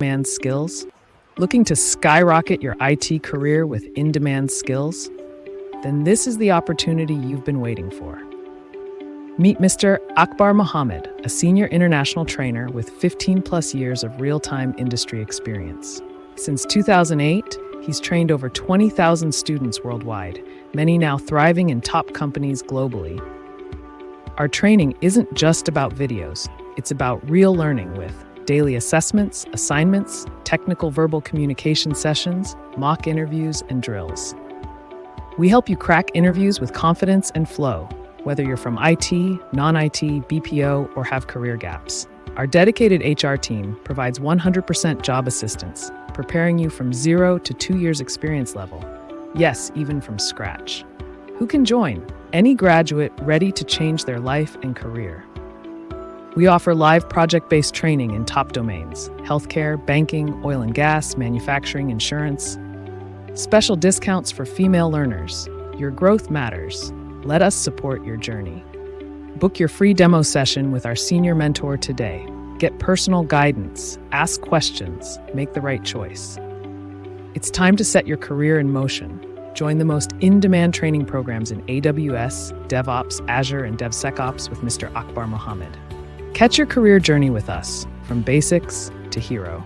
in-demand skills? Looking to skyrocket your IT career with in-demand skills? Then this is the opportunity you've been waiting for. Meet Mr. Akbar Mohammed, a senior international trainer with 15 plus years of real-time industry experience. Since 2008, he's trained over 20,000 students worldwide, many now thriving in top companies globally. Our training isn't just about videos, it's about real learning with daily assessments, assignments, technical verbal communication sessions, mock interviews, and drills. We help you crack interviews with confidence and flow, whether you're from IT, non-IT, BPO, or have career gaps. Our dedicated HR team provides 100% job assistance, preparing you from 0 to 2 years experience level. Yes, even from scratch. Who can join? Any graduate ready to change their life and career. We offer live project-based training in top domains: healthcare, banking, oil and gas, manufacturing, insurance. Special discounts for female learners. Your growth matters. Let us support your journey. Book your free demo session with our senior mentor today. Get personal guidance, ask questions, make the right choice. It's time to set your career in motion. Join the most in-demand training programs in AWS, DevOps, Azure, and DevSecOps with Mr. Akbar Mohammed. Catch your career journey with us, from basics to hero.